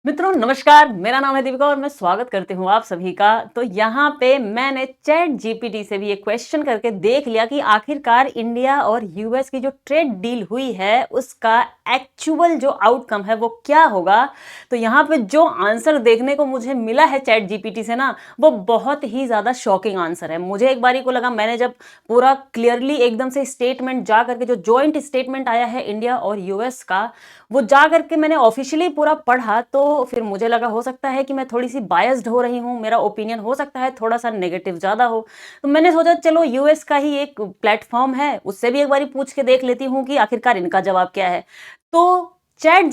मित्रों नमस्कार, मेरा नाम है दीपिका और मैं स्वागत करती हूँ आप सभी का। तो यहाँ पे मैंने चैट जीपीटी से भी एक क्वेश्चन करके देख लिया कि आखिरकार इंडिया और यूएस की जो ट्रेड डील हुई है उसका एक्चुअल जो आउटकम है वो क्या होगा। तो यहाँ पे जो आंसर देखने को मुझे मिला है चैट जीपीटी से ना, वो बहुत ही ज़्यादा शॉकिंग आंसर है। मुझे एक बारी को लगा, मैंने जब पूरा क्लियरली एकदम से स्टेटमेंट जा करके जो जॉइंट स्टेटमेंट आया है इंडिया और यूएस का, वो जा करके मैंने ऑफिशियली पूरा पढ़ा, तो फिर मुझे लगा हो सकता है कि मैं थोड़ी सी बायस्ड हो रही हूँ, मेरा ओपिनियन हो सकता है थोड़ा सा नेगेटिव ज़्यादा हो। तो मैंने सोचा चलो यूएस का ही एक प्लेटफॉर्म है, उससे भी एक बारी पूछ के देख लेती हूँ कि आखिरकार इनका जवाब क्या है। तो चैट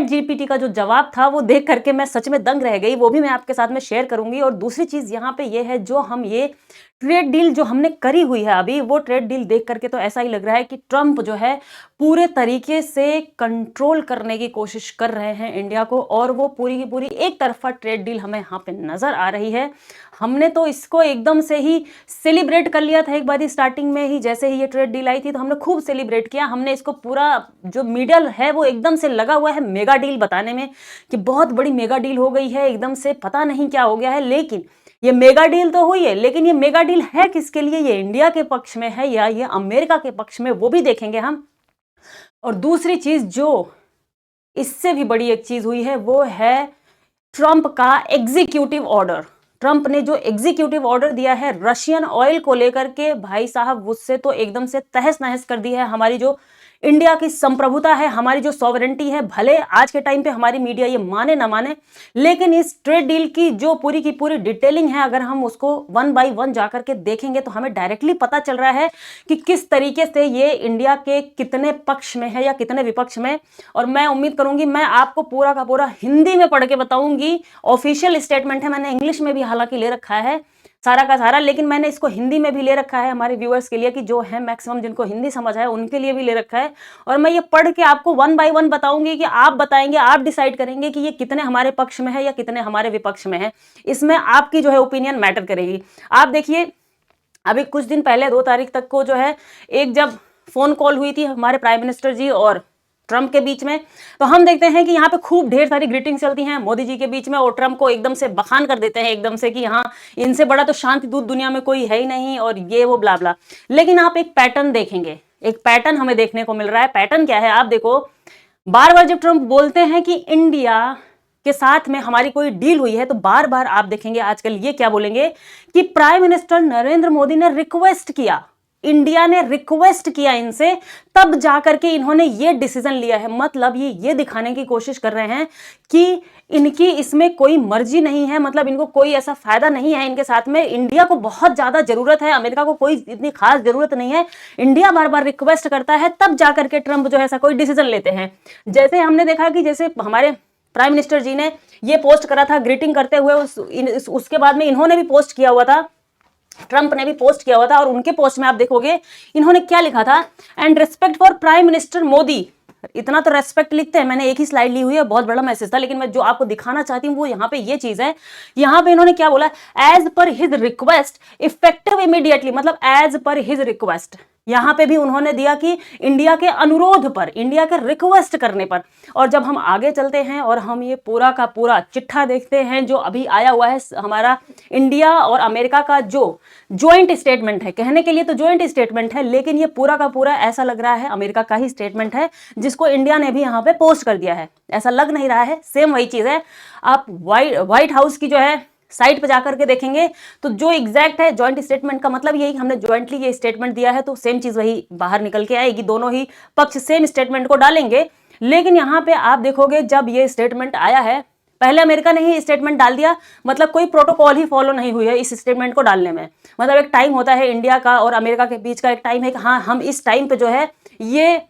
जीपीटी का जो जवाब था वो देख करके मैं सच में दंग रह गई, वो भी मैं आपके साथ में शेयर करूंगी। और दूसरी चीज़ यहाँ पे ये है, जो हम ये ट्रेड डील जो हमने करी हुई है अभी, वो ट्रेड डील देख करके तो ऐसा ही लग रहा है कि ट्रंप जो है पूरे तरीके से कंट्रोल करने की कोशिश कर रहे हैं इंडिया को, और वो पूरी की पूरी एक तरफा ट्रेड डील हमें यहाँ पे नजर आ रही है। हमने तो इसको एकदम से ही सेलिब्रेट कर लिया था एक बार स्टार्टिंग में ही, जैसे ही ये ट्रेड डील आई थी तो हमने खूब सेलिब्रेट किया। हमने इसको पूरा जो मीडिया है वो एकदम से लगा हुआ है मेगा डील बताने में कि बहुत बड़ी मेगा डील हो गई है, एकदम से पता नहीं क्या हो गया है। लेकिन ये मेगा डील तो हुई है, लेकिन ये मेगा डील है किसके लिए, ये इंडिया के पक्ष में है या ये अमेरिका के पक्ष में, वो भी देखेंगे हम। और दूसरी चीज जो इससे भी बड़ी एक चीज हुई है वो है ट्रंप का एग्जीक्यूटिव ऑर्डर। ट्रंप ने जो एग्जीक्यूटिव ऑर्डर दिया है रशियन ऑयल को लेकर के, भाई साहब उससे तो एकदम से तहस नहस कर दी है हमारी जो इंडिया की संप्रभुता है, हमारी जो सॉवरेंटी है। भले आज के टाइम पे हमारी मीडिया ये माने ना माने, लेकिन इस ट्रेड डील की जो पूरी की पूरी डिटेलिंग है, अगर हम उसको वन बाय वन जाकर के देखेंगे तो हमें डायरेक्टली पता चल रहा है कि किस तरीके से ये इंडिया के कितने पक्ष में है या कितने विपक्ष में। और मैं उम्मीद करूंगी मैं आपको पूरा का पूरा हिंदी में पढ़ के बताऊंगी। ऑफिशियल स्टेटमेंट है, मैंने इंग्लिश में भी हालांकि ले रखा है सारा का सारा, लेकिन मैंने इसको हिंदी में भी ले रखा है हमारे व्यूअर्स के लिए, कि जो है मैक्सिमम जिनको हिंदी समझ है उनके लिए भी ले रखा है। और मैं ये पढ़ के आपको वन बाय वन बताऊंगी कि आप बताएंगे, आप डिसाइड करेंगे कि ये कितने हमारे पक्ष में है या कितने हमारे विपक्ष में है। इसमें आपकी जो है ओपिनियन मैटर करेगी। आप देखिए, अभी कुछ दिन पहले 2 तारीख तक को जो है एक जब फोन कॉल हुई थी हमारे प्राइम मिनिस्टर जी और ट्रंप के बीच में, तो हम देखते हैं कि यहाँ पे खूब ढेर सारी ग्रीटिंग चलती हैं मोदी जी के बीच में, और ट्रंप को एकदम से बखान कर देते हैं एकदम से कि हाँ इनसे बड़ा तो शांति दूत दुनिया में कोई है ही नहीं, और ये वो ब्ला ब्ला। लेकिन आप एक पैटर्न देखेंगे, एक पैटर्न हमें देखने को मिल रहा है। पैटर्न क्या है आप देखो, बार बार जब ट्रंप बोलते हैं कि इंडिया के साथ में हमारी कोई डील हुई है, तो बार बार आप देखेंगे आजकल ये क्या बोलेंगे कि प्राइम मिनिस्टर नरेंद्र मोदी ने रिक्वेस्ट किया, इंडिया ने रिक्वेस्ट किया इनसे, तब जाकर के इन्होंने ये डिसीजन लिया है। मतलब ये दिखाने की कोशिश कर रहे हैं कि इनकी इसमें कोई मर्जी नहीं है, मतलब इनको कोई ऐसा फायदा नहीं है इनके साथ में। इंडिया को बहुत ज्यादा जरूरत है, अमेरिका को कोई इतनी खास जरूरत नहीं है। इंडिया बार बार रिक्वेस्ट करता है, तब जाकर के ट्रंप जो है ऐसा कोई डिसीजन लेते हैं। जैसे हमने देखा कि जैसे हमारे प्राइम मिनिस्टर जी ने ये पोस्ट करा था ग्रीटिंग करते हुए, उसके बाद में इन्होंने भी पोस्ट किया हुआ था, ट्रंप ने भी पोस्ट किया हुआ था। और उनके पोस्ट में आप देखोगे इन्होंने क्या लिखा था, and respect for prime minister Modi. इतना तो रेस्पेक्ट लिखते हैं, मैंने एक ही स्लाइड ली हुई है, बहुत बड़ा मैसेज था, लेकिन मैं जो आपको दिखाना चाहती हूँ वो यहाँ पे ये चीज है। यहाँ पे इन्होंने क्या बोला, as per his request effective immediately, मतलब एज पर हिज रिक्वेस्ट। यहां पे भी उन्होंने दिया कि इंडिया के अनुरोध पर, इंडिया के रिक्वेस्ट करने पर। और जब हम आगे चलते हैं और हम ये पूरा का पूरा चिट्ठा देखते हैं जो अभी आया हुआ है हमारा इंडिया और अमेरिका का जो ज्वाइंट स्टेटमेंट है, कहने के लिए तो ज्वाइंट स्टेटमेंट है, लेकिन ये पूरा का पूरा ऐसा लग रहा है अमेरिका का ही स्टेटमेंट है, जिसको इंडिया ने भी यहाँ पे पोस्ट कर दिया है। ऐसा लग नहीं रहा है, सेम वही चीज है। आप व्हाइट हाउस की जो है साइट पे जाकर के देखेंगे तो जो एग्जैक्ट है जॉइंट स्टेटमेंट का मतलब यही, हमने ज्वाइंटली ये स्टेटमेंट दिया है, तो सेम चीज वही बाहर निकल के आएगी, दोनों ही पक्ष सेम स्टेटमेंट को डालेंगे। लेकिन यहाँ पे आप देखोगे जब ये स्टेटमेंट आया है, पहले अमेरिका ने ही स्टेटमेंट डाल दिया, मतलब कोई प्रोटोकॉल ही फॉलो नहीं हुई है इस स्टेटमेंट को डालने में। मतलब एक टाइम होता है इंडिया का और अमेरिका के बीच का, एक टाइम है कि हाँ हम इस टाइम पे जो है ये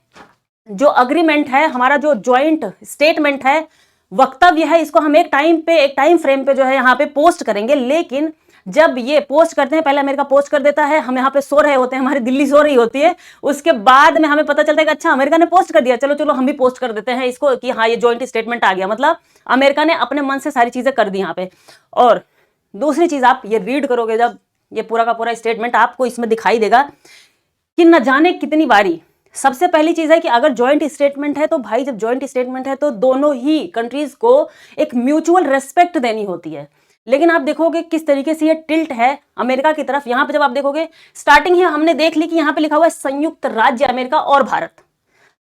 जो अग्रीमेंट है, हमारा जो ज्वाइंट स्टेटमेंट है, वक्तव्य है, इसको हम एक टाइम पे, एक टाइम फ्रेम पे जो है यहाँ पे पोस्ट करेंगे। लेकिन जब ये पोस्ट करते हैं, पहले अमेरिका पोस्ट कर देता है, हम यहाँ पे सो रहे होते हैं, हमारी दिल्ली सो रही होती है, उसके बाद में हमें पता चलता है कि अच्छा अमेरिका ने पोस्ट कर दिया, चलो चलो हम भी पोस्ट कर देते हैं इसको कि हाँ ये ज्वाइंट स्टेटमेंट आ गया। मतलब अमेरिका ने अपने मन से सारी चीजें कर दी यहाँ पे। और दूसरी चीज, आप ये रीड करोगे जब ये पूरा का पूरा स्टेटमेंट, आपको इसमें दिखाई देगा कि न जाने कितनी बारी सबसे पहली चीज है कि अगर जॉइंट स्टेटमेंट है तो भाई जब जॉइंट स्टेटमेंट है तो दोनों ही कंट्रीज को एक म्यूचुअल रेस्पेक्ट देनी होती है। लेकिन आप देखोगे किस तरीके से ये टिल्ट है अमेरिका की तरफ। यहां पे जब आप देखोगे स्टार्टिंग ही हमने देख ली कि यहां पे लिखा हुआ है संयुक्त राज्य अमेरिका और भारत,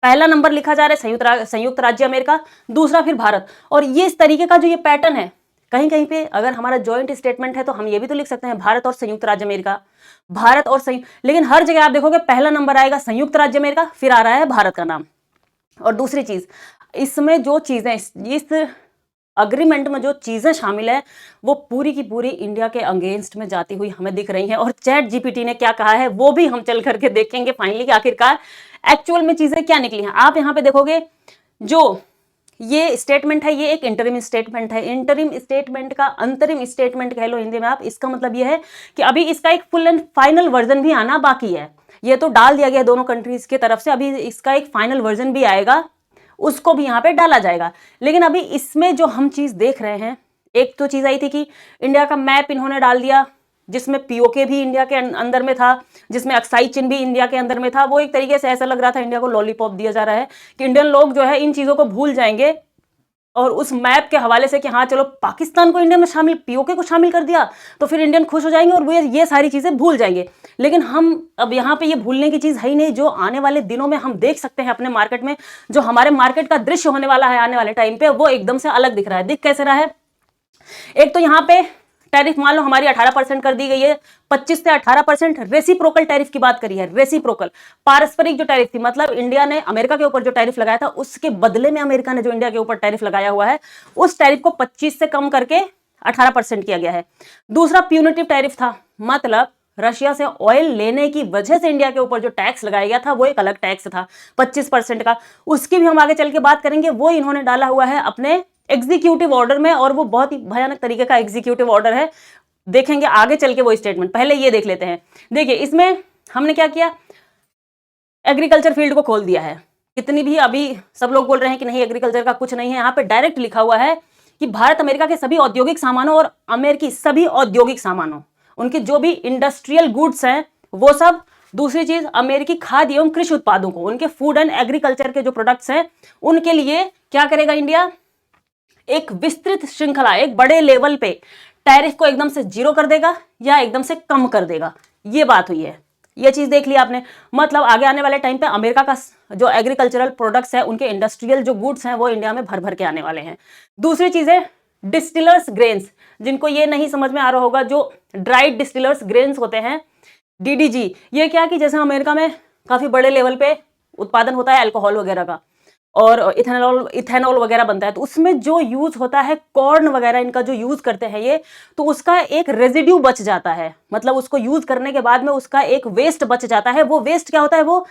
पहला नंबर लिखा जा रहा है संयुक्त राज्य अमेरिका, दूसरा फिर भारत। और ये इस तरीके का जो ये पैटर्न है, कहीं कहीं पे अगर हमारा जॉइंट स्टेटमेंट है तो हम ये भी तो लिख सकते हैं भारत और संयुक्त राज्य अमेरिका, भारत और संयुक्त, लेकिन हर जगह आप देखोगे पहला नंबर आएगा संयुक्त राज्य अमेरिका, फिर आ रहा है भारत का नाम। और दूसरी चीज, इसमें जो चीजें इस अग्रीमेंट में जो चीजें शामिल है वो पूरी की पूरी इंडिया के अगेंस्ट में जाती हुई हमें दिख रही हैं। और चैट जीपीटी ने क्या कहा है वो भी हम चल करके देखेंगे फाइनली कि आखिरकार एक्चुअल में चीजें क्या निकली हैं। आप यहाँ पे देखोगे जो ये स्टेटमेंट है ये एक इंटरिम स्टेटमेंट है। इंटरिम स्टेटमेंट का अंतरिम स्टेटमेंट कह लो हिंदी में आप। इसका मतलब ये है कि अभी इसका एक फुल एंड फाइनल वर्जन भी आना बाकी है। ये तो डाल दिया गया दोनों कंट्रीज की तरफ से, अभी इसका एक फाइनल वर्जन भी आएगा, उसको भी यहाँ पे डाला जाएगा। लेकिन अभी इसमें जो हम चीज देख रहे हैं, एक तो चीज आई थी कि इंडिया का मैप इन्होंने डाल दिया जिसमें पीओके भी इंडिया के अंदर में था, जिसमें अक्साई चिन्ह भी इंडिया के अंदर में था। वो एक तरीके से ऐसा लग रहा था इंडिया को लॉलीपॉप दिया जा रहा है कि इंडियन लोग जो है इन चीजों को भूल जाएंगे और उस मैप के हवाले से कि हाँ चलो पाकिस्तान को इंडिया में शामिल, पीओके को शामिल कर दिया तो फिर इंडियन खुश हो जाएंगे और वो ये सारी चीजें भूल जाएंगे। लेकिन हम अब यहाँ पे ये भूलने की चीज है ही नहीं। जो आने वाले दिनों में हम देख सकते हैं अपने मार्केट में, जो हमारे मार्केट का दृश्य होने वाला है आने वाले टाइम पे, वो एकदम से अलग दिख रहा है। दिख कैसे रहा है? एक तो यहाँ पे टैरिफ मान लो हमारी 18% कर दी गई है, 25 से 18%। रेसिप्रोकल टैरिफ की बात करी है, रेसिप्रोकल पारस्परिक जो टैरिफ थी, मतलब इंडिया ने अमेरिका के ऊपर जो टैरिफ लगाया था उसके बदले में अमेरिका ने जो इंडिया के ऊपर टैरिफ लगाया हुआ है उस टैरिफ को 25 से कम करके 18% किया गया है। दूसरा प्यूनिटिव टैरिफ था, मतलब रशिया से ऑयल लेने की वजह से इंडिया के ऊपर जो टैक्स लगाया गया था वो एक अलग टैक्स था 25% का। उसकी भी हम आगे चल के बात करेंगे। वो इन्होंने डाला हुआ है अपने एग्जीक्यूटिव ऑर्डर में और वो बहुत ही भयानक तरीके का एग्जीक्यूटिव ऑर्डर है। देखेंगे आगे चल के वो स्टेटमेंट, पहले ये देख लेते हैं। देखिए इसमें हमने क्या किया, एग्रीकल्चर फील्ड को खोल दिया है। कितनी भी अभी सब लोग बोल रहे हैं कि नहीं एग्रीकल्चर का कुछ नहीं है, यहाँ पे डायरेक्ट लिखा हुआ है कि भारत अमेरिका के सभी औद्योगिक सामानों और अमेरिकी सभी औद्योगिक सामानों, उनके जो भी इंडस्ट्रियल गुड्स हैं वो सब। दूसरी चीज, अमेरिकी खाद्य एवं कृषि उत्पादों को, उनके फूड एंड एग्रीकल्चर के जो प्रोडक्ट्स हैं उनके लिए क्या करेगा इंडिया, एक विस्तृत श्रृंखला, एक बड़े लेवल पे टैरिफ को एकदम से जीरो कर देगा या एकदम से कम कर देगा। ये बात हुई है, ये चीज देख लिया आपने। मतलब आगे आने वाले टाइम पे अमेरिका का जो एग्रीकल्चरल प्रोडक्ट्स है, उनके इंडस्ट्रियल जो गुड्स हैं वो इंडिया में भर भर के आने वाले हैं। दूसरी चीज है डिस्टिलर्स ग्रेन्स, जिनको ये नहीं समझ में आ रहा होगा, जो ड्राइड डिस्टिलर्स ग्रेन्स होते हैं डीडीजी। ये क्या कि जैसे अमेरिका में काफी बड़े लेवल पे उत्पादन होता है अल्कोहल वगैरह का और इथेनॉल वगैरह बनता है, तो उसमें जो यूज होता है कॉर्न वगैरह, इनका जो यूज करते हैं ये, तो उसका एक रेजिड्यू बच जाता है। मतलब उसको यूज करने के बाद में उसका एक वेस्ट बच जाता है। वो वेस्ट क्या होता है, वो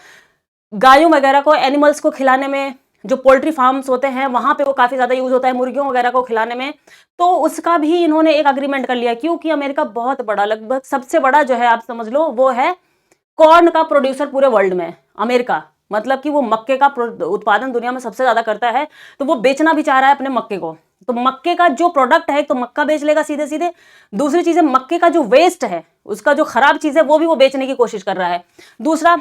गायों वगैरह को, एनिमल्स को खिलाने में, जो पोल्ट्री फार्म्स होते हैं वहां पे वो काफी ज्यादा यूज होता है, मुर्गियों वगैरह को खिलाने में। तो उसका भी इन्होंने एक अग्रीमेंट कर लिया, क्योंकि अमेरिका बहुत बड़ा, लगभग सबसे बड़ा जो है आप समझ लो वो है कॉर्न का प्रोड्यूसर पूरे वर्ल्ड में अमेरिका। मतलब कि वो मक्के का उत्पादन दुनिया में सबसे ज्यादा करता है, तो वो बेचना भी चाह रहा है अपने मक्के को। तो मक्के का जो प्रोडक्ट है तो मक्का बेच लेगा सीधे सीधे। दूसरी चीज है मक्के का जो वेस्ट है, उसका जो खराब चीज है वो भी वो बेचने की कोशिश कर रहा है। दूसरा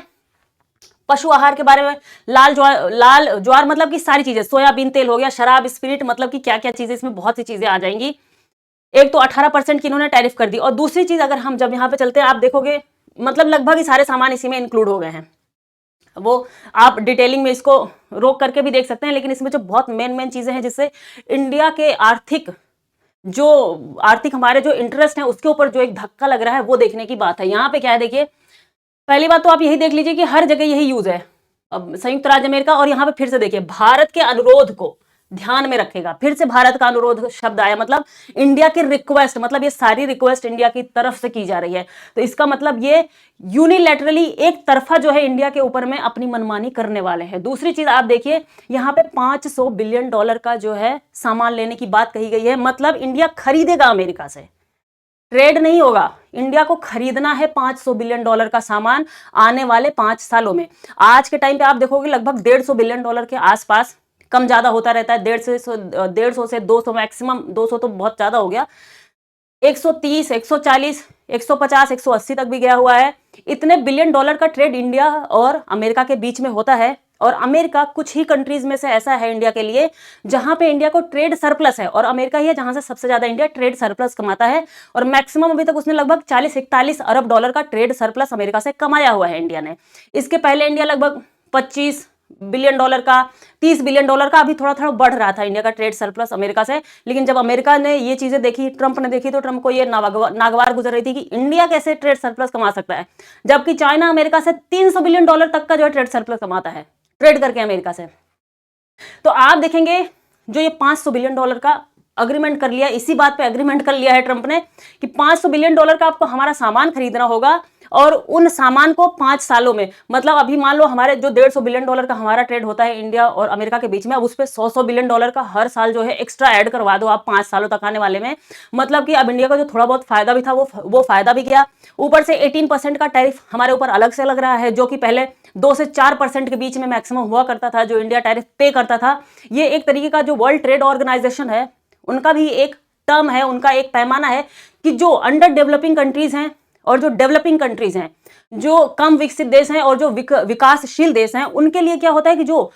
पशु आहार के बारे में, लाल ज्वार मतलब कि सारी चीजें, सोयाबीन तेल हो गया, शराब, स्पिरिट, मतलब कि क्या क्या चीजें, इसमें बहुत सी चीजें आ जाएंगी। एक तो 18% की इन्होंने टैरिफ कर दी। और दूसरी चीज अगर हम जब यहाँ पे चलते हैं, आप देखोगे मतलब लगभग ही सारे सामान इसी में इंक्लूड हो गए हैं। वो आप डिटेलिंग में इसको रोक करके भी देख सकते हैं, लेकिन इसमें जो बहुत मेन चीजें हैं जिससे इंडिया के आर्थिक हमारे जो इंटरेस्ट हैं उसके ऊपर जो एक धक्का लग रहा है वो देखने की बात है। यहाँ पे क्या है, देखिए पहली बात तो आप यही देख लीजिए कि हर जगह यही यूज है, अब संयुक्त राज्य अमेरिका। और यहाँ पे फिर से देखिए भारत के अनुरोध को ध्यान में रखेगा, फिर से भारत का अनुरोध शब्द आया, मतलब इंडिया की रिक्वेस्ट, मतलब ये सारी रिक्वेस्ट इंडिया की तरफ से की जा रही है। तो इसका मतलब ये यूनिलैटरली एक तरफा जो है इंडिया के ऊपर में अपनी मनमानी करने वाले हैं। दूसरी चीज आप देखिए यहाँ पे $500 बिलियन का जो है सामान लेने की बात कही गई है। मतलब इंडिया खरीदेगा अमेरिका से, ट्रेड नहीं होगा, इंडिया को खरीदना है $500 बिलियन का सामान आने वाले 5 सालों में। आज के टाइम पे आप देखोगे लगभग $150 बिलियन के आसपास, कम ज्यादा होता रहता है, 150 से 200 मैक्सिमम, 200 तो बहुत ज्यादा हो गया, 130, 140, 150 180 तक भी गया हुआ है। इतने बिलियन डॉलर का ट्रेड इंडिया और अमेरिका के बीच में होता है, और अमेरिका कुछ ही कंट्रीज में से ऐसा है इंडिया के लिए जहां पे इंडिया को ट्रेड सरप्लस है, और अमेरिका ही है जहां से सबसे ज्यादा इंडिया ट्रेड सरप्लस कमाता है। और मैक्सिमम अभी तक उसने लगभग 40-41 अरब डॉलर का ट्रेड सरप्लस अमेरिका से कमाया हुआ है इंडिया ने। इसके पहले इंडिया लगभग 25 बिलियन डॉलर का, 30 बिलियन डॉलर का, अभी थोड़ा थोड़ा बढ़ रहा था इंडिया का ट्रेड सरप्लस अमेरिका से। लेकिन जब अमेरिका ने ये चीजें देखी, ट्रंप ने देखी, तो ट्रंप को ये नागवार गुजर रही थी कि इंडिया कैसे ट्रेड सरप्लस कमा सकता है, जबकि चाइना अमेरिका से 300 बिलियन डॉलर तक का जो है ट्रेड सरप्लस कमाता है ट्रेड करके अमेरिका से। तो आप देखेंगे जो ये 500 बिलियन डॉलर का अग्रीमेंट कर लिया, इसी बात पे अग्रीमेंट कर लिया है ट्रंप ने कि 500 बिलियन डॉलर का आपको हमारा सामान खरीदना होगा, और उन सामान को 5 सालों में, मतलब अभी मान लो हमारे जो 150 बिलियन डॉलर का हमारा ट्रेड होता है इंडिया और अमेरिका के बीच में, अब उस पर 100 बिलियन डॉलर का हर साल जो है एक्स्ट्रा ऐड करवा दो आप 5 सालों तक आने वाले में। मतलब कि अब इंडिया का जो थोड़ा बहुत फायदा भी था वो फायदा भी गया। ऊपर से 18% का टैरिफ हमारे ऊपर अलग से लग रहा है, जो कि पहले 2 से 4% के बीच में मैक्सिमम हुआ करता था, जो इंडिया टैरिफ पे करता था। ये एक तरीके का जो वर्ल्ड ट्रेड ऑर्गेनाइजेशन है उनका भी एक टर्म है, उनका एक पैमाना है कि जो अंडर डेवलपिंग कंट्रीज हैं और जो डेवलपिंग कंट्रीज हैं, जो कम विकसित देश हैं और जो विकासशील देश हैं, उनके लिए क्या होता है कि जो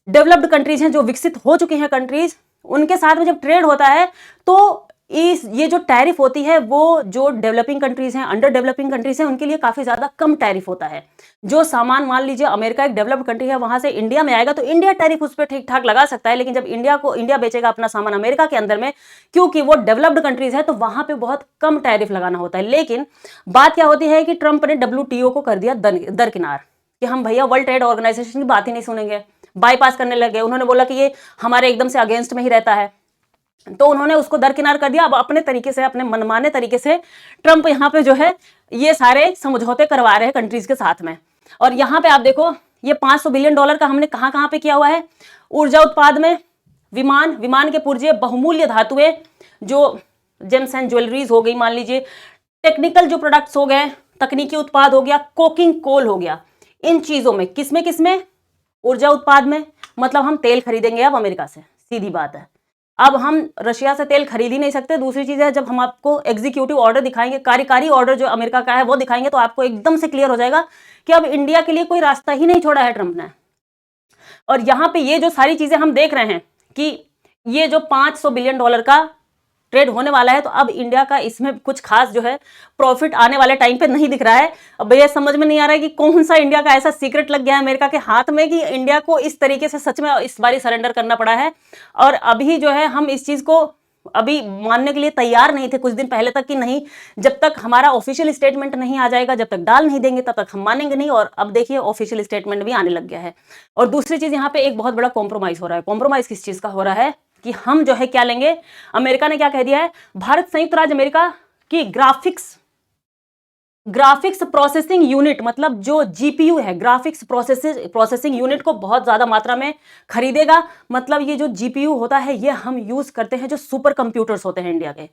डेवलप्ड कंट्रीज हैं, जो विकसित हो चुकी हैं कंट्रीज, उनके साथ में जब ट्रेड होता है तो ये जो टैरिफ होती है वो जो डेवलपिंग कंट्रीज हैं, अंडर डेवलपिंग कंट्रीज हैं, उनके लिए काफी ज्यादा कम टैरिफ होता है। जो सामान मान लीजिए अमेरिका एक डेवलप्ड कंट्री है, वहां से इंडिया में आएगा तो इंडिया टैरिफ उस पर ठीक ठाक लगा सकता है, लेकिन जब इंडिया बेचेगा अपना सामान अमेरिका के अंदर में, क्योंकि वो डेवलप्ड कंट्रीज है, तो वहां पे बहुत कम टैरिफ लगाना होता है। लेकिन बात क्या होती है कि ट्रंप ने WTO को कर दिया दरकिनार कि हम भैया वर्ल्ड ट्रेड ऑर्गेनाइजेशन की बात ही नहीं सुनेंगे, बाईपास करने लगे। उन्होंने बोला कि ये हमारे एकदम से अगेंस्ट में ही रहता है, तो उन्होंने उसको दरकिनार कर दिया। अब अपने तरीके से, अपने मनमाने तरीके से ट्रंप यहाँ पे जो है ये सारे समझौते करवा रहे हैं कंट्रीज के साथ में। और यहाँ पे आप देखो ये 500 बिलियन डॉलर का हमने कहाँ कहाँ पे किया हुआ है। ऊर्जा उत्पाद में विमान के पुर्जे, बहुमूल्य धातुएं, जो जेम्स एंड ज्वेलरीज हो गई मान लीजिए, टेक्निकल जो प्रोडक्ट्स हो गए, तकनीकी उत्पाद हो गया, कोकिंग कोल हो गया, इन चीजों में किसमें ऊर्जा उत्पाद में, मतलब हम तेल खरीदेंगे अब अमेरिका से, सीधी बात है। अब हम रशिया से तेल खरीद ही नहीं सकते। दूसरी चीज है, जब हम आपको एग्जीक्यूटिव ऑर्डर दिखाएंगे, कार्यकारी ऑर्डर जो अमेरिका का है वो दिखाएंगे, तो आपको एकदम से क्लियर हो जाएगा कि अब इंडिया के लिए कोई रास्ता ही नहीं छोड़ा है ट्रंप ने। और यहाँ पे ये जो सारी चीजें हम देख रहे हैं कि ये जो 500 बिलियन डॉलर का ट्रेड होने वाला है, तो अब इंडिया का इसमें कुछ खास जो है प्रॉफिट आने वाले टाइम पे नहीं दिख रहा है। अब ये समझ में नहीं आ रहा है कि कौन सा इंडिया का ऐसा सीक्रेट लग गया है अमेरिका के हाथ में कि इंडिया को इस तरीके से सच में इस बारी सरेंडर करना पड़ा है। और अभी जो है हम इस चीज को अभी मानने के लिए तैयार नहीं थे कुछ दिन पहले तक कि नहीं, जब तक हमारा ऑफिशियल स्टेटमेंट नहीं आ जाएगा, जब तक डाल नहीं देंगे तब तक हम मानेंगे नहीं। और अब देखिए ऑफिशियल स्टेटमेंट भी आने लग गया है। और दूसरी चीज यहाँ पे एक बहुत बड़ा कॉम्प्रोमाइज हो रहा है। कॉम्प्रोमाइज किस चीज का हो रहा है कि हम जो है क्या लेंगे, अमेरिका ने क्या कह दिया है, भारत संयुक्त राज्य अमेरिका की ग्राफिक्स प्रोसेसिंग यूनिट, मतलब जो जीपीयू है, ग्राफिक्स प्रोसेसिंग यूनिट को बहुत ज्यादा मात्रा में खरीदेगा। मतलब ये जो जीपीयू होता है ये हम यूज करते हैं, जो सुपर कंप्यूटर्स होते हैं इंडिया के,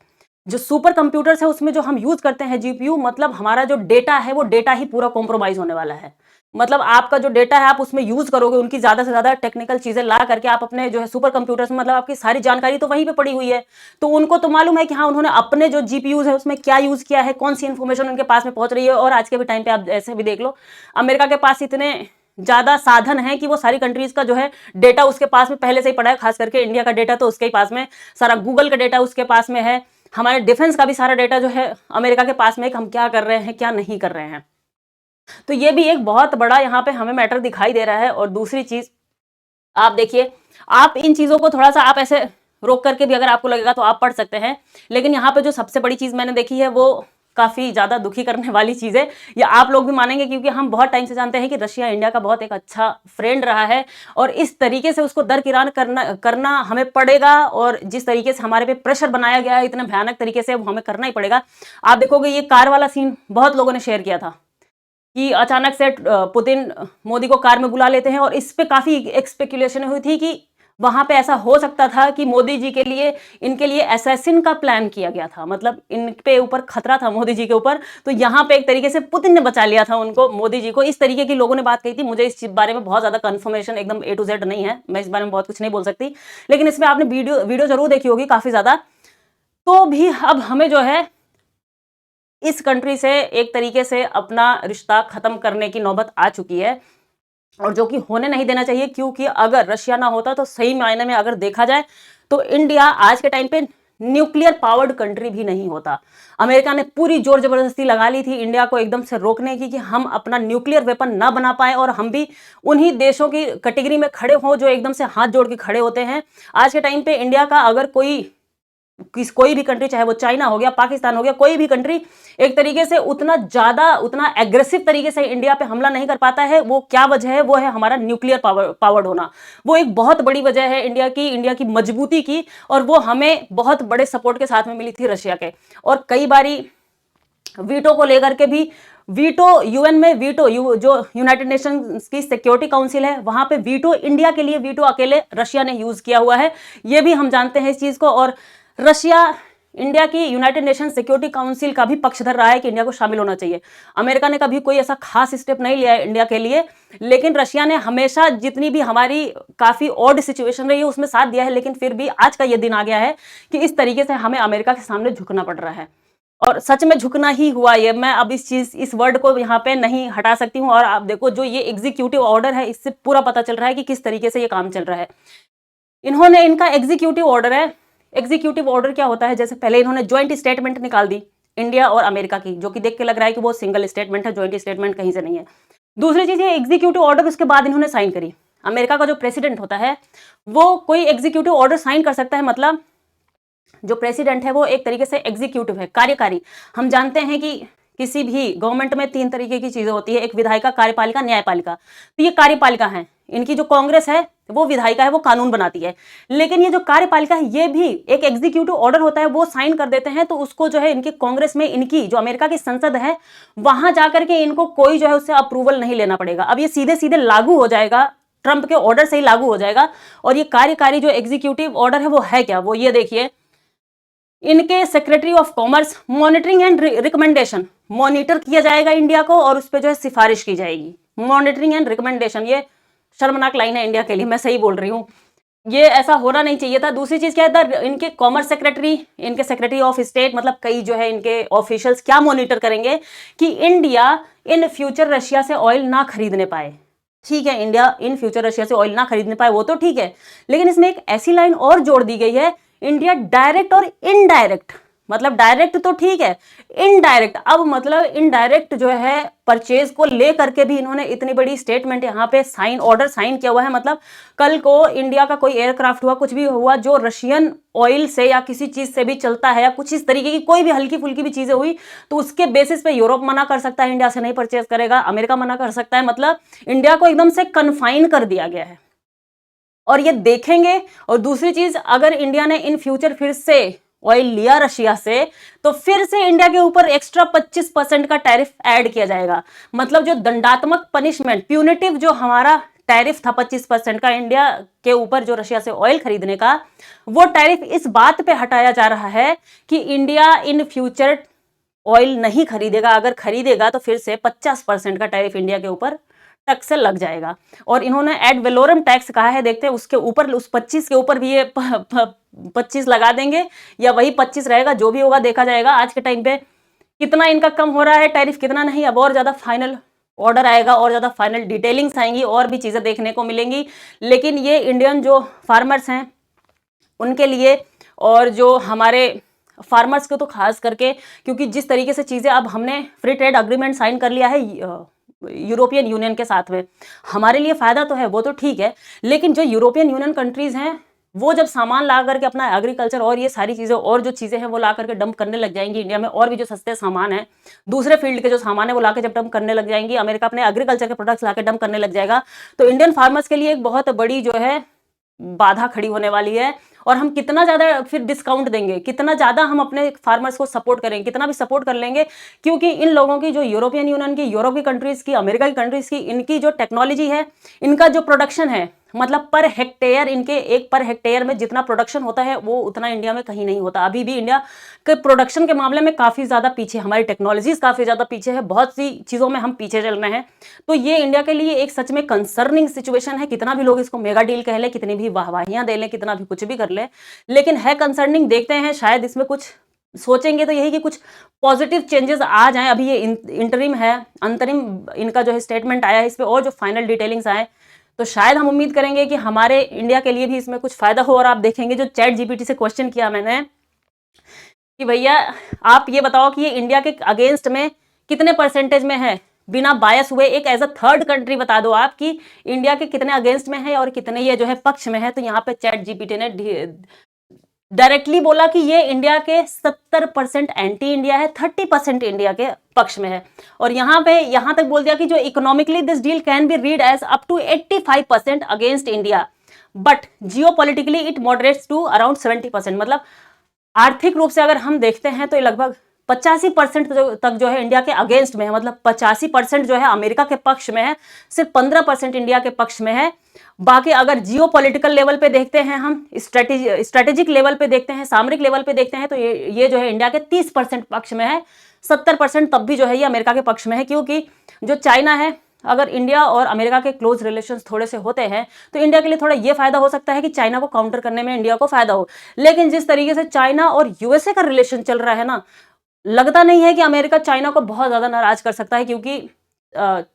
जो सुपर कंप्यूटर्स है उसमें जो हम यूज करते हैं जीपीयू, मतलब हमारा जो डेटा है वो डेटा ही पूरा कॉम्प्रोमाइज होने वाला है। मतलब आपका जो डेटा है आप उसमें यूज करोगे, उनकी ज्यादा से ज्यादा टेक्निकल चीजें ला करके आप अपने जो है सुपर कंप्यूटर्स में, मतलब आपकी सारी जानकारी तो वहीं पे पड़ी हुई है, तो उनको तो मालूम है कि हाँ उन्होंने अपने जो जीपीयूज है उसमें क्या यूज किया है, कौन सी इंफॉर्मेशन उनके पास में पहुंच रही है। और आज के भी टाइम पे आप ऐसे भी देख लो, अमेरिका के पास इतने ज्यादा साधन है कि वो सारी कंट्रीज का जो है डेटा उसके पास में पहले से ही पड़ा है। खास करके इंडिया का डेटा तो उसके ही पास में, सारा गूगल का डेटा उसके पास में है, हमारे डिफेंस का भी सारा डेटा जो है अमेरिका के पास में, हम क्या कर रहे हैं क्या नहीं कर रहे हैं। तो ये भी एक बहुत बड़ा यहाँ पे हमें मैटर दिखाई दे रहा है। और दूसरी चीज आप देखिए, आप इन चीजों को थोड़ा सा आप ऐसे रोक करके भी अगर आपको लगेगा तो आप पढ़ सकते हैं, लेकिन यहाँ पे जो सबसे बड़ी चीज मैंने देखी है वो काफी ज्यादा दुखी करने वाली चीज है। ये आप लोग भी मानेंगे क्योंकि हम बहुत टाइम से जानते हैं कि रशिया इंडिया का बहुत एक अच्छा फ्रेंड रहा है, और इस तरीके से उसको दरकिनार करना हमें पड़ेगा। और जिस तरीके से हमारे पे प्रेशर बनाया गया है इतने भयानक तरीके से, वो हमें करना ही पड़ेगा। आप देखोगे ये कार वाला सीन बहुत लोगों ने शेयर किया था कि अचानक से पुतिन मोदी को कार में बुला लेते हैं, और इस पे काफी एक स्पेकुलेशन हुई थी कि वहां पे ऐसा हो सकता था कि मोदी जी के लिए, इनके लिए असैसिन का प्लान किया गया था, मतलब इन पे ऊपर खतरा था मोदी जी के ऊपर। तो यहाँ पे एक तरीके से पुतिन ने बचा लिया था उनको, मोदी जी को। इस तरीके की लोगों ने बात कही थी। मुझे इस बारे में बहुत ज्यादा कंफर्मेशन एकदम A to Z नहीं है, मैं इस बारे में बहुत कुछ नहीं बोल सकती, लेकिन इसमें आपने वीडियो जरूर देखी होगी काफी ज्यादा। तो भी अब हमें जो है इस कंट्री से एक तरीके से अपना रिश्ता खत्म करने की नौबत आ चुकी है, और जो कि होने नहीं देना चाहिए, क्योंकि अगर रशिया ना होता तो सही मायने में अगर देखा जाए तो इंडिया आज के टाइम पे न्यूक्लियर पावर्ड कंट्री भी नहीं होता। अमेरिका ने पूरी जोर जबरदस्ती लगा ली थी इंडिया को एकदम से रोकने की कि हम अपना न्यूक्लियर वेपन ना बना पाए, और हम भी उन्हीं देशों की कैटेगरी में खड़े हों जो एकदम से हाथ जोड़ के खड़े होते हैं। आज के टाइम पे इंडिया का अगर कोई भी कंट्री, चाहे वो चाइना हो गया, पाकिस्तान हो गया, कोई भी कंट्री एक तरीके से उतना एग्रेसिव तरीके से इंडिया पे हमला नहीं कर पाता है, वो क्या वजह है? वो है हमारा न्यूक्लियर पावर्ड होना। वो एक बहुत बड़ी वजह है इंडिया की मजबूती की, और वो हमें बहुत बड़े सपोर्ट के साथ में मिली थी रशिया के। और कई बारी वीटो को लेकर के भी, वीटो यूएन में, जो यूनाइटेड नेशंस की सिक्योरिटी काउंसिल है, वहां पे वीटो, इंडिया के लिए वीटो अकेले रशिया ने यूज किया हुआ है, ये भी हम जानते हैं इस चीज को। और रशिया इंडिया की यूनाइटेड नेशन सिक्योरिटी काउंसिल का भी पक्षधर रहा है कि इंडिया को शामिल होना चाहिए। अमेरिका ने कभी कोई ऐसा खास स्टेप नहीं लिया है इंडिया के लिए, लेकिन रशिया ने हमेशा जितनी भी हमारी काफी ऑड सिचुएशन रही है उसमें साथ दिया है। लेकिन फिर भी आज का ये दिन आ गया है कि इस तरीके से हमें अमेरिका के सामने झुकना पड़ रहा है, और सच में झुकना ही हुआ ये। मैं अब इस वर्ड को यहाँ पे नहीं हटा सकती हूँ। और आप देखो, जो ये एग्जीक्यूटिव ऑर्डर है, इससे पूरा पता चल रहा है कि किस तरीके से ये काम चल रहा है। इनका एग्जीक्यूटिव ऑर्डर है। एग्जीक्यूटिव ऑर्डर क्या होता है? जैसे पहले इन्होंने ज्वाइंट स्टेटमेंट निकाल दी इंडिया और अमेरिका की, जो कि देख के लग रहा है कि वो सिंगल स्टेटमेंट है, ज्वाइंट स्टेटमेंट कहीं से नहीं है। दूसरी चीज, ये एग्जीक्यूटिव ऑर्डर उसके बाद इन्होंने साइन करी। अमेरिका का जो प्रेसिडेंट होता है वो कोई एग्जीक्यूटिव ऑर्डर साइन कर सकता है, मतलब जो प्रेसिडेंट है वो एक तरीके से एग्जीक्यूटिव है, कार्यकारी। हम जानते हैं कि किसी भी गवर्नमेंट में 3 तरीके की चीजें होती है, एक विधायिका, कार्यपालिका, न्यायपालिका। तो ये कार्यपालिका है, इनकी जो कांग्रेस है वो विधायिका है, वो कानून बनाती है। लेकिन ये जो कार्यपालिका है, ये भी एक एग्जीक्यूटिव ऑर्डर होता है, वो साइन कर देते हैं, तो उसको जो है इनकी कांग्रेस में, इनकी जो अमेरिका की संसद है, वहां जाकर के इनको कोई जो है उससे अप्रूवल नहीं लेना पड़ेगा। अब ये सीधे सीधे लागू हो जाएगा, ट्रंप के ऑर्डर से ही लागू हो जाएगा। और ये कार्यकारी जो एग्जीक्यूटिव ऑर्डर है वो है क्या? वो ये देखिए, इनके secretary of commerce, monitoring and recommendation, monitor किया जाएगा इंडिया को, और उस पर जो है सिफारिश की जाएगी। मॉनिटरिंग एंड रिकमेंडेशन, ये शर्मनाक लाइन है इंडिया के लिए, मैं सही बोल रही हूँ, ये ऐसा होना नहीं चाहिए था। दूसरी चीज क्या है, इनके कॉमर्स सेक्रेटरी, इनके सेक्रेटरी ऑफ स्टेट, मतलब कई जो है इनके ऑफिशियल्स क्या मॉनिटर करेंगे कि इंडिया इन फ्यूचर रशिया से ऑयल ना खरीदने पाए। ठीक है, इंडिया इन फ्यूचर रशिया से ऑयल ना खरीदने पाए, वो तो ठीक है, लेकिन इसमें एक ऐसी लाइन और जोड़ दी गई है, इंडिया डायरेक्ट और इनडायरेक्ट, मतलब डायरेक्ट तो ठीक है, इनडायरेक्ट, अब मतलब इनडायरेक्ट जो है परचेज को लेकर के भी इन्होंने इतनी बड़ी स्टेटमेंट यहाँ पे ऑर्डर साइन किया हुआ है। मतलब कल को इंडिया का कोई एयरक्राफ्ट हुआ, कुछ भी हुआ जो रशियन ऑयल से या किसी चीज से भी चलता है, या कुछ इस तरीके की कोई भी हल्की फुल्की भी चीजें हुई, तो उसके बेसिस पे यूरोप मना कर सकता है, इंडिया से नहीं परचेज करेगा, अमेरिका मना कर सकता है। मतलब इंडिया को एकदम से कन्फाइन कर दिया गया है, और ये देखेंगे। और दूसरी चीज, अगर इंडिया ने इन फ्यूचर फिर से ऑयल लिया रशिया से, तो फिर से इंडिया के ऊपर एक्स्ट्रा 25% का टैरिफ ऐड किया जाएगा। मतलब जो दंडात्मक पनिशमेंट, प्यूनिटिव जो हमारा टैरिफ था 25% का इंडिया के ऊपर जो रशिया से ऑयल खरीदने का, वो टैरिफ इस बात पे हटाया जा रहा है कि इंडिया इन फ्यूचर ऑयल नहीं खरीदेगा, अगर खरीदेगा तो फिर से 50% का टैरिफ इंडिया के ऊपर टैक्स से लग जाएगा। और इन्होंने एड वेलोरम टैक्स कहा है, देखते हैं उसके ऊपर, उस 25 के ऊपर भी ये 25 लगा देंगे, या वही 25 रहेगा, जो भी होगा देखा जाएगा। आज के टाइम पे कितना इनका कम हो रहा है टैरिफ, कितना नहीं, अब और ज्यादा फाइनल ऑर्डर आएगा, और ज्यादा फाइनल डिटेलिंग्स आएंगी, और भी चीजें देखने को मिलेंगी। लेकिन ये इंडियन जो फार्मर्स हैं उनके लिए, और जो हमारे फार्मर्स को तो खास करके, क्योंकि जिस तरीके से चीजें, अब हमने फ्री ट्रेड अग्रीमेंट साइन कर लिया है यूरोपियन यूनियन के साथ में, हमारे लिए फायदा तो है, वो तो ठीक है, लेकिन जो यूरोपियन यूनियन कंट्रीज हैं वो जब सामान ला करके अपना एग्रीकल्चर और ये सारी चीजें और जो चीजें हैं वो ला करके डंप करने लग जाएंगी इंडिया में, और भी जो सस्ते सामान है, दूसरे फील्ड के जो सामान है वो लाके जब डंप करने लग जाएंगी, अमेरिका अपने एग्रीकल्चर के प्रोडक्ट्स लाके डंप करने लग जाएगा, तो इंडियन फार्मर्स के लिए एक बहुत बड़ी जो है बाधा खड़ी होने वाली है। और हम कितना ज्यादा फिर डिस्काउंट देंगे, कितना ज्यादा हम अपने फार्मर्स को सपोर्ट करेंगे, कितना भी सपोर्ट कर लेंगे, क्योंकि इन लोगों की, जो यूरोपियन यूनियन की, यूरोप की कंट्रीज की, अमेरिका की कंट्रीज की, इनकी जो टेक्नोलॉजी है, इनका जो प्रोडक्शन है, मतलब पर हेक्टेयर, इनके एक पर हेक्टेयर में जितना प्रोडक्शन होता है वो उतना इंडिया में कहीं नहीं होता। अभी भी इंडिया के प्रोडक्शन के मामले में काफी ज्यादा पीछे, हमारी टेक्नोलॉजीज काफी ज्यादा पीछे है, बहुत सी चीजों में हम पीछे चल रहे हैं। तो ये इंडिया के लिए एक सच में कंसर्निंग सिचुएशन है। कितना भी लोग इसको मेगा डील कह ले, कितनी भी वाहवाहियां दे लें, कितना भी कुछ भी कर ले, लेकिन है कंसर्निंग। देखते हैं शायद इसमें कुछ सोचेंगे तो यही कि कुछ पॉजिटिव चेंजेस आ जाएं। अभी ये इंटरिम है, अंतरिम इनका जो है स्टेटमेंट आया है, इस पे और जो फाइनल डिटेलिंग्स आए तो शायद हम उम्मीद करेंगे कि हमारे इंडिया के लिए भी इसमें कुछ फायदा हो। और आप देखेंगे जो चैट जीपीटी से क्वेश्चन किया मैंने कि भैया आप ये बताओ कि ये इंडिया के अगेंस्ट में कितने परसेंटेज में है, बिना बायस हुए एक एज अ थर्ड कंट्री बता दो आप कि इंडिया के कितने अगेंस्ट में है और कितने ये जो है पक्ष में है। तो यहाँ पे चैट जीपीटी ने डायरेक्टली बोला कि ये इंडिया के 70% एंटी इंडिया है, 30% इंडिया के पक्ष में है। और यहाँ पे यहाँ तक बोल दिया कि जो economically this deal can be read as up to 85% against India, but geopolitically it moderates to around 70%। मतलब आर्थिक रूप से अगर हम देखते हैं तो ये लगभग 85% तक जो है इंडिया के अगेंस्ट में है। मतलब 85% जो है अमेरिका के पक्ष में है, सिर्फ 15% इंडिया के पक्ष में है। बाकी अगर जियो पॉलिटिकल लेवल पे देखते हैं, हम स्ट्रेटेजिक लेवल पे देखते हैं, सामरिक लेवल पे देखते हैं तो ये जो है इंडिया के 30% पक्ष में है, 70% तब भी जो है ये अमेरिका के पक्ष में है। क्योंकि जो चाइना है, अगर इंडिया और अमेरिका के क्लोज रिलेशंस थोड़े से होते हैं तो इंडिया के लिए थोड़ा ये फायदा हो सकता है कि चाइना को काउंटर करने में इंडिया को फायदा हो। लेकिन जिस तरीके से चाइना और यूएसए का रिलेशन चल रहा है ना, लगता नहीं है कि अमेरिका चाइना को बहुत ज्यादा नाराज कर सकता है। क्योंकि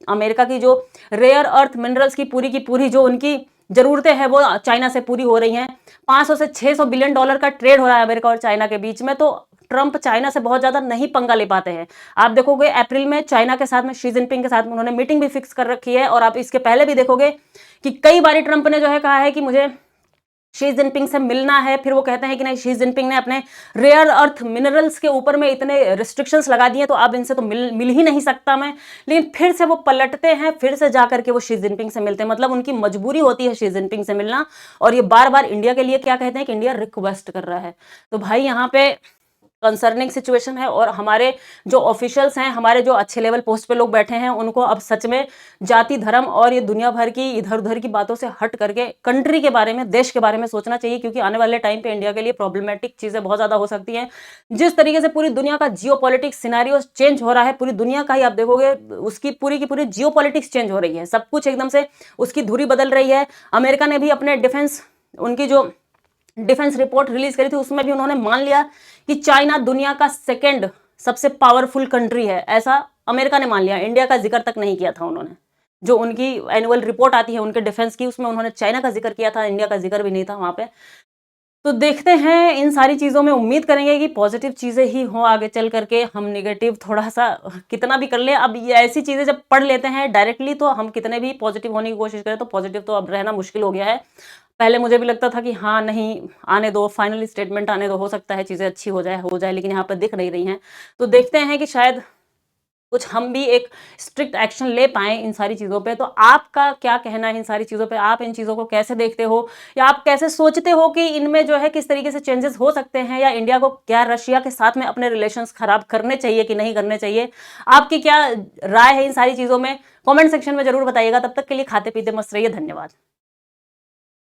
अमेरिका की जो रेयर अर्थ मिनरल्स की पूरी जो उनकी जरूरतें हैं वो चाइना से पूरी हो रही हैं। 500 से 600 बिलियन डॉलर का ट्रेड हो रहा है अमेरिका और चाइना के बीच में। तो ट्रंप चाइना से बहुत ज्यादा नहीं पंगा ले पाते हैं। आप देखोगे अप्रैल में चाइना के साथ में शी जिनपिंग के साथ में उन्होंने मीटिंग भी फिक्स कर रखी है। और आप इसके पहले भी देखोगे कि कई बार ट्रंप ने जो है कहा है कि मुझे शी जिनपिंग से मिलना है। फिर वो कहते हैं कि नहीं, शी जिनपिंग ने अपने रेयर अर्थ मिनरल्स के ऊपर में इतने रिस्ट्रिक्शंस लगा दिए तो अब इनसे तो मिल ही नहीं सकता मैं। लेकिन फिर से वो पलटते हैं, फिर से जाकर के वो शी जिनपिंग से मिलते हैं। मतलब उनकी मजबूरी होती है शी जिनपिंग से मिलना। और ये बार बार इंडिया के लिए क्या कहते हैं कि इंडिया रिक्वेस्ट कर रहा है। तो भाई यहाँ पे कंसर्निंग सिचुएशन है। और हमारे जो ऑफिशियल्स हैं, हमारे जो अच्छे लेवल पोस्ट पे लोग बैठे हैं, उनको अब सच में जाति धर्म और ये दुनिया भर की इधर उधर की बातों से हट करके कंट्री के बारे में, देश के बारे में सोचना चाहिए। क्योंकि आने वाले टाइम पे इंडिया के लिए प्रॉब्लमेटिक चीजें बहुत ज्यादा हो सकती हैं। जिस तरीके से पूरी दुनिया का जियो पॉलिटिक्स सिनेरियो चेंज हो रहा है, पूरी दुनिया का ही आप देखोगे उसकी पूरी की पूरी जियो पॉलिटिक्स चेंज हो रही है। सब कुछ एकदम से उसकी धुरी बदल रही है। अमेरिका ने भी अपने डिफेंस, उनकी जो डिफेंस रिपोर्ट रिलीज करी थी उसमें भी उन्होंने मान लिया कि चाइना दुनिया का सेकंड सबसे पावरफुल कंट्री है। ऐसा अमेरिका ने मान लिया, इंडिया का जिक्र तक नहीं किया था उन्होंने। जो उनकी एनुअल रिपोर्ट आती है उनके डिफेंस की, उसमें उन्होंने चाइना का जिक्र किया था, इंडिया का जिक्र भी नहीं था वहां पे। तो देखते हैं, इन सारी चीज़ों में उम्मीद करेंगे कि पॉजिटिव चीज़ें ही हों आगे चल करके। हम नेगेटिव थोड़ा सा कितना भी कर लें, अब ये ऐसी चीज़ें जब पढ़ लेते हैं डायरेक्टली तो हम कितने भी पॉजिटिव होने की कोशिश करें तो पॉजिटिव तो अब रहना मुश्किल हो गया है। पहले मुझे भी लगता था कि हाँ नहीं, आने दो, फाइनली स्टेटमेंट आने दो, हो सकता है चीज़ें अच्छी हो जाए, लेकिन यहाँ पर दिख नहीं रही हैं। तो देखते हैं कि शायद कुछ हम भी एक स्ट्रिक्ट एक्शन ले पाएँ इन सारी चीज़ों पे। तो आपका क्या कहना है इन सारी चीज़ों पे? आप इन चीज़ों को कैसे देखते हो, या आप कैसे सोचते हो कि इनमें जो है किस तरीके से चेंजेस हो सकते हैं, या इंडिया को क्या रशिया के साथ में अपने रिलेशंस खराब करने चाहिए कि नहीं करने चाहिए? आपकी क्या राय है इन सारी चीज़ों में? कमेंट सेक्शन में जरूर बताइएगा। तब तक के लिए खाते पीते मस्त रहिए। धन्यवाद।